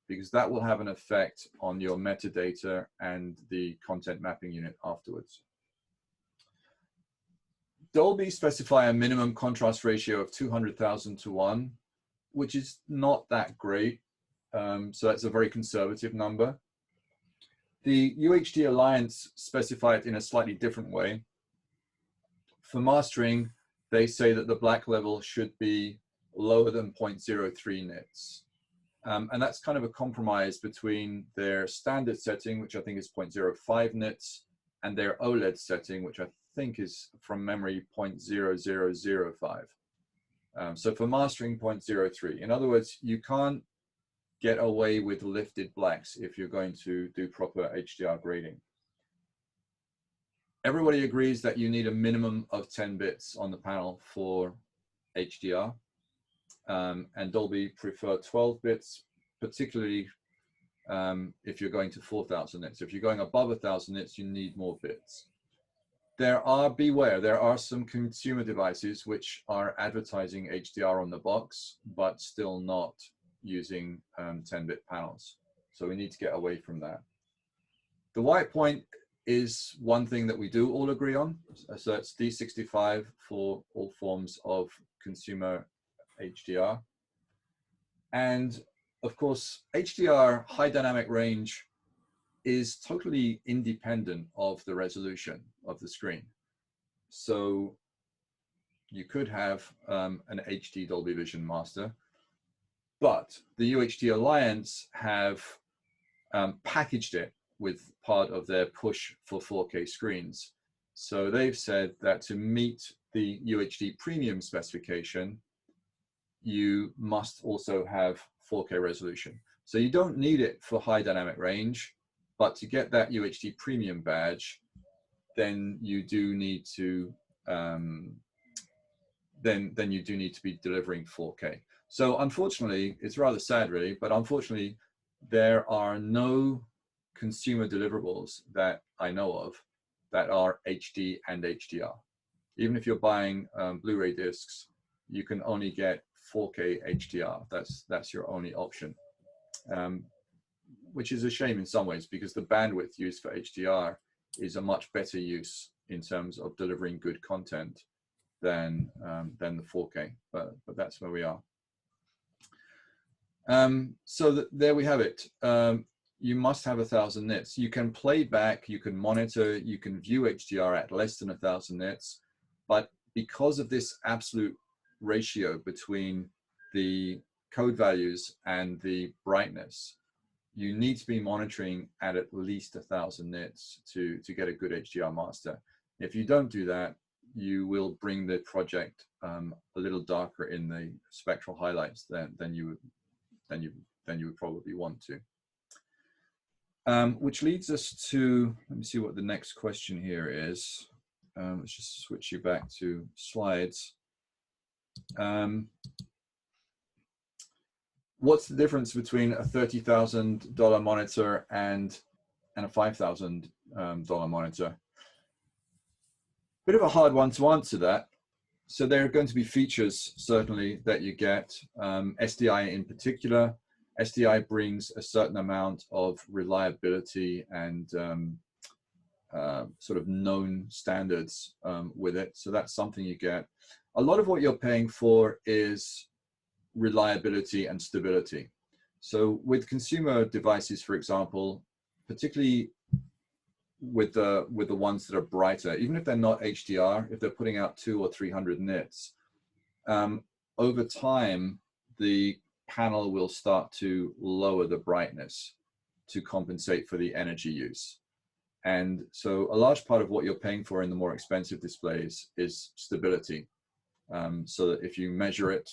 because that will have an effect on your metadata and the content mapping unit afterwards. Dolby specify a minimum contrast ratio of 200,000 to 1, which is not that great. So that's a very conservative number. The UHD Alliance specify it in a slightly different way. For mastering, they say that the black level should be lower than 0.03 nits. And that's kind of a compromise between their standard setting, which I think is 0.05 nits, and their OLED setting, which I think is from memory 0.0005. So for mastering 0.03. In other words, you can't get away with lifted blacks if you're going to do proper HDR grading. Everybody agrees that you need a minimum of 10 bits on the panel for HDR. And Dolby prefer 12 bits, particularly if you're going to 4,000 nits. If you're going above 1,000 nits, you need more bits. Beware, there are some consumer devices which are advertising HDR on the box, but still not using 10-bit panels. So we need to get away from that. The white point is one thing that we do all agree on. So it's D65 for all forms of consumer HDR. And of course, HDR, high dynamic range, is totally independent of the resolution of the screen. So you could have an HD Dolby Vision master, but the UHD Alliance have packaged it with part of their push for 4K screens. So they've said that to meet the UHD premium specification, you must also have 4K resolution. So you don't need it for high dynamic range, but to get that UHD premium badge, then you do need to then you do need to be delivering 4K. So unfortunately, it's rather sad really, but unfortunately, there are no consumer deliverables that I know of that are HD and HDR. Even if you're buying Blu-ray discs, you can only get 4K HDR. That's your only option. which is a shame in some ways because the bandwidth used for HDR is a much better use in terms of delivering good content than the 4K. But that's where we are. So there we have it. You must have 1,000 nits. You can play back, you can monitor, you can view HDR at less than 1,000 nits, but because of this absolute ratio between the code values and the brightness, you need to be monitoring at least 1,000 nits to get a good HDR master. If you don't do that, you will bring the project a little darker in the spectral highlights than you would probably want to. Which leads us to, let me see what the next question here is. Let's just switch you back to slides. What's the difference between a $30,000 monitor and a $5,000 monitor? Bit of a hard one to answer that. So there are going to be features certainly that you get. SDI in particular. SDI brings a certain amount of reliability and sort of known standards with it. So that's something you get. A lot of what you're paying for is reliability and stability. So with consumer devices, for example, particularly with the ones that are brighter, even if they're not HDR, if they're putting out 200 or 300 nits, over time, the panel will start to lower the brightness to compensate for the energy use. And so a large part of what you're paying for in the more expensive displays is stability. So that if you measure it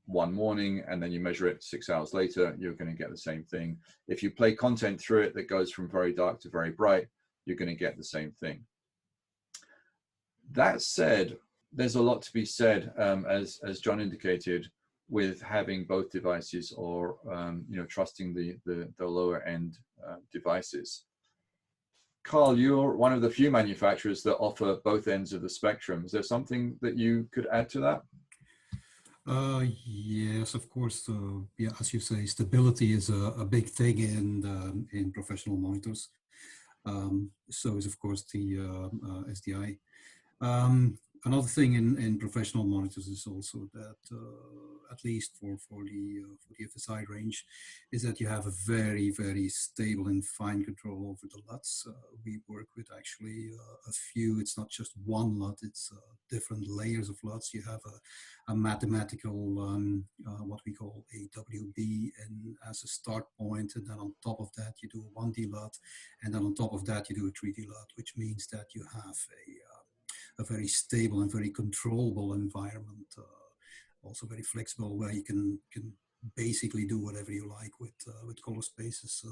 one morning and then you measure it 6 hours later, you're going to get the same thing. If you play content through it that goes from very dark to very bright, you're going to get the same thing. That said, there's a lot to be said, as John indicated, with having both devices or trusting the lower end devices. Carl, you're one of the few manufacturers that offer both ends of the spectrum. Is there something that you could add to that? Yes, of course. Yeah, as you say, stability is a big thing in professional monitors. So is of course the SDI. Another thing in professional monitors is also that, at least for the FSI range, is that you have a very, very stable and fine control over the LUTs. We work with actually a few. It's not just one LUT. It's different layers of LUTs. You have a mathematical what we call a WB and as a start point, and then on top of that you do a 1D LUT, and then on top of that you do a 3D LUT, which means that you have a very stable and very controllable environment, also very flexible, where you can basically do whatever you like with color spaces,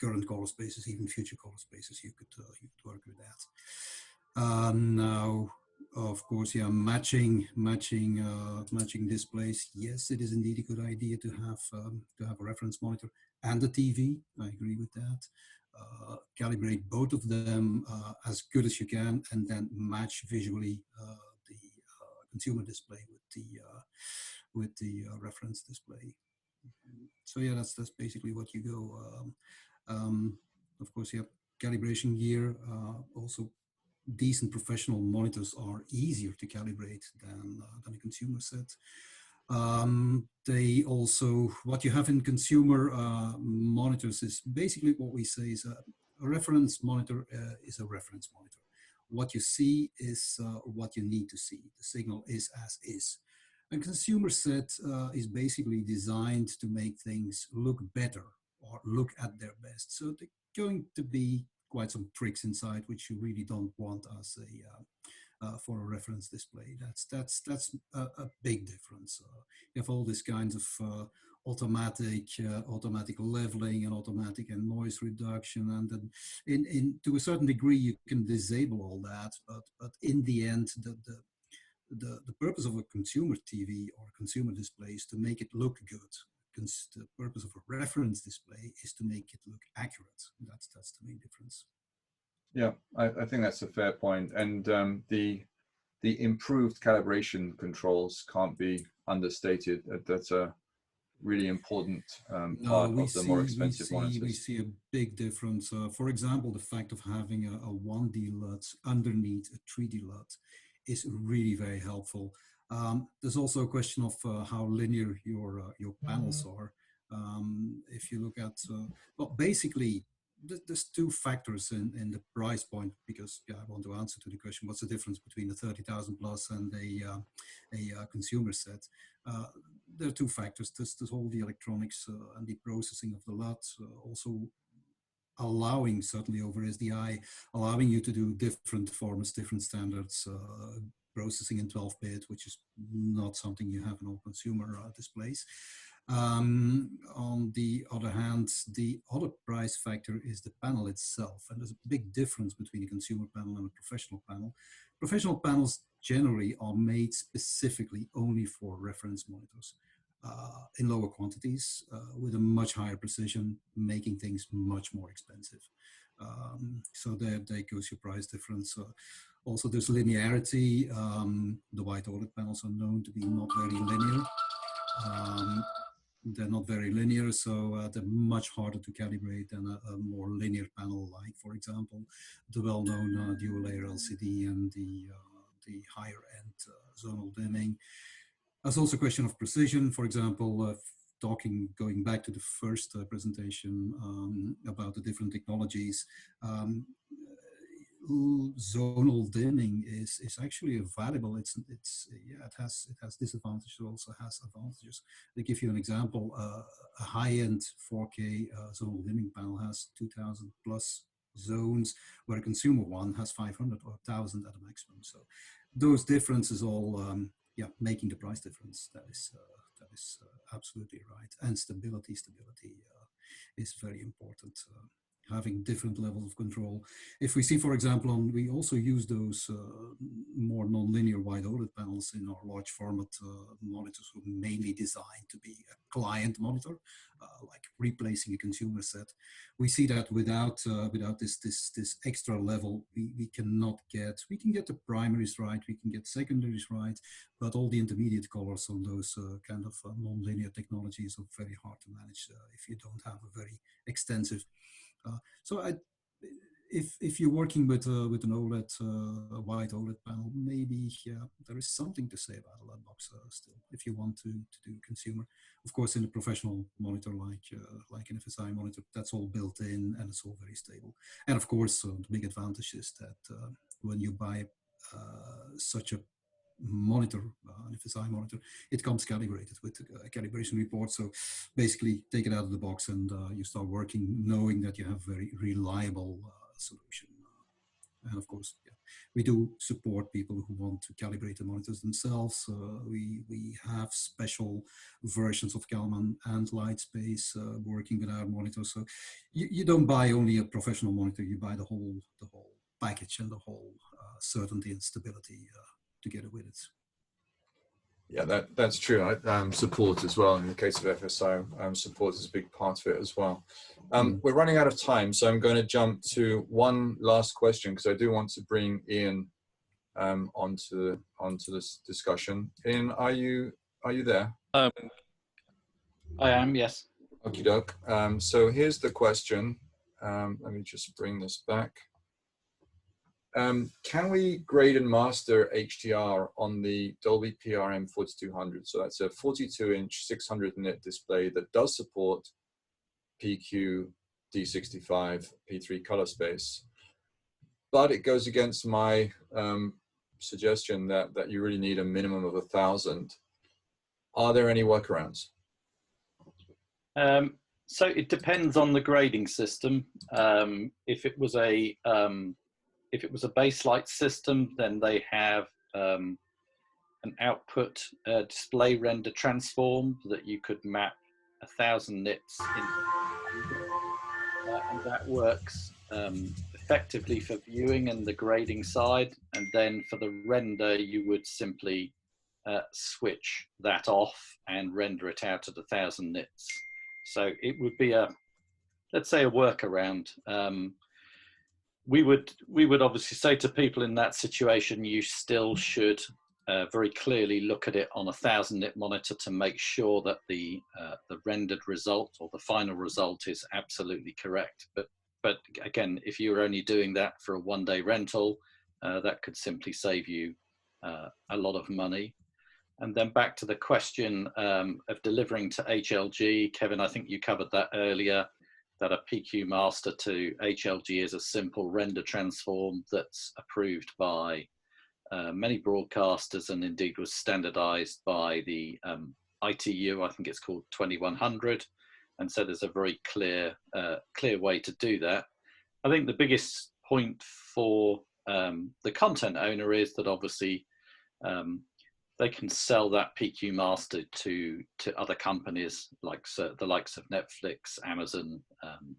current color spaces, even future color spaces. You could work with that. Now, of course, yeah, matching displays. Yes, it is indeed a good idea to have a reference monitor and a TV. I agree with that. Calibrate both of them as good as you can, and then match visually the consumer display with the reference display. So yeah, that's basically what you go. Of course, you have calibration gear. Also, decent professional monitors are easier to calibrate than a consumer set. They also, what you have in consumer monitors is basically what we say is a reference monitor is a reference monitor. What you see is what you need to see. The signal is as is. A consumer set is basically designed to make things look better or look at their best. So there's going to be quite some tricks inside which you really don't want as for a reference display. That's a big difference. You have all these kinds of automatic leveling and automatic and noise reduction, and then to a certain degree you can disable all that. But in the end, the purpose of a consumer TV or consumer display is to make it look good. The purpose of a reference display is to make it look accurate. That's the main difference. Yeah, I think that's a fair point. And the improved calibration controls can't be understated. That's a really important No, part of the more expensive monitors? We see a big difference. For example, the fact of having a 1D LUT underneath a 3D LUT is really very helpful. There's also a question of how linear your panels are. If you look at, well, basically, there's two factors in the price point, because I want to answer to the question, what's the difference between a 30,000 plus and a consumer set? There are two factors. There's all the electronics and the processing of the LUT, also allowing, certainly over SDI, allowing you to do different formats, different standards, processing in 12-bit, which is not something you have in all consumer displays. On the other hand, the other price factor is the panel itself. And there's a big difference between a consumer panel and a professional panel. Professional panels generally are made specifically only for reference monitors in lower quantities with a much higher precision, making things much more expensive. So there goes your price difference. Also, there's linearity. The white OLED panels are known to be not very linear. They're not very linear, so they're much harder to calibrate than a more linear panel, like, for example, the well-known dual layer LCD and the higher end zonal dimming. There's also a question of precision. For example, going back to the first presentation about the different technologies, zonal dimming is actually a valuable. It has disadvantages, it also has advantages. To give you an example, a high-end 4K zonal dimming panel has 2,000 plus zones, where a consumer one has 500 or 1,000 at a maximum. So those differences all making the price difference. That is absolutely right. And stability is very important. Having different levels of control. If we see, for example, we also use those more non-linear wide OLED panels in our large format monitors, who are mainly designed to be a client monitor, like replacing a consumer set. We see that without this extra level, we can get the primaries right, we can get secondaries right, but all the intermediate colors on those kind of non-linear technologies are very hard to manage if you don't have a very extensive. If you're working with an OLED, a white OLED panel, maybe there is something to say about a LUT box still, if you want to do consumer. Of course, in a professional monitor like an FSI monitor, that's all built in and it's all very stable. And of course, the big advantage is that when you buy such a monitor, an FSI monitor, it comes calibrated with a calibration report. So basically take it out of the box and you start working knowing that you have very reliable solution. And of course, we do support people who want to calibrate the monitors themselves. We have special versions of Kalman and Lightspace working with our monitors. So you don't buy only a professional monitor, you buy the whole package and the whole certainty and stability together with it. Yeah, that's true. Support as well. In the case of FSI, support is a big part of it as well. We're running out of time, so I'm going to jump to one last question, because I do want to bring Ian onto this discussion. Ian, are you there? I am, yes. Okie doke. So here's the question. Let me just bring this back. Can we grade and master HDR on the Dolby PRM 4200? So that's a 42-inch 600 nit display that does support PQ, D65, P3 color space, but it goes against my suggestion that you really need a minimum of 1,000. Are there any workarounds? So it depends on the grading system. If it was a baselite system, then they have an output display render transform that you could map 1,000 nits in, and that works effectively for viewing and the grading side. And then for the render, you would simply switch that off and render it out at 1,000 nits. So it would be let's say a workaround. We would obviously say to people in that situation, you still should very clearly look at it on a 1000-nit monitor to make sure that the rendered result or the final result is absolutely correct. But again, if you're only doing that for a one-day rental, that could simply save you a lot of money. And then back to the question of delivering to HLG, Kevin, I think you covered that earlier, that a PQ master to HLG is a simple render transform that's approved by many broadcasters and indeed was standardized by the ITU, I think it's called 2100. And so there's a very clear way to do that. I think the biggest point for the content owner is that obviously they can sell that PQ master to other companies like the likes of Netflix, Amazon,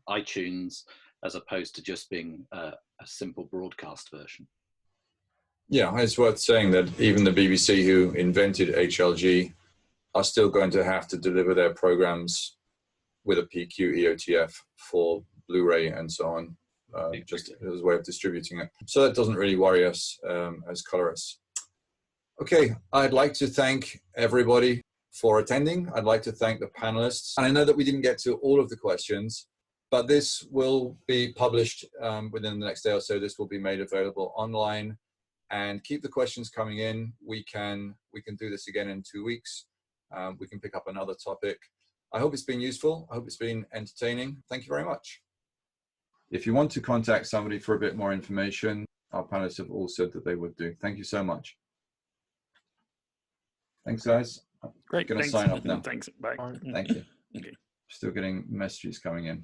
iTunes, as opposed to just being a simple broadcast version. Yeah, it's worth saying that even the BBC, who invented HLG, are still going to have to deliver their programs with a PQ EOTF for Blu-ray and so on, just as a way of distributing it. So that doesn't really worry us as colorists. Okay, I'd like to thank everybody for attending. I'd like to thank the panelists. And I know that we didn't get to all of the questions, but this will be published within the next day or so. This will be made available online. And keep the questions coming in. We can do this again in 2 weeks. We can pick up another topic. I hope it's been useful. I hope it's been entertaining. Thank you very much. If you want to contact somebody for a bit more information, our panelists have all said that they would do. Thank you so much. Thanks, guys. Great. I'm going to sign off now. Thanks. Bye. Thank you. Okay. Still getting messages coming in.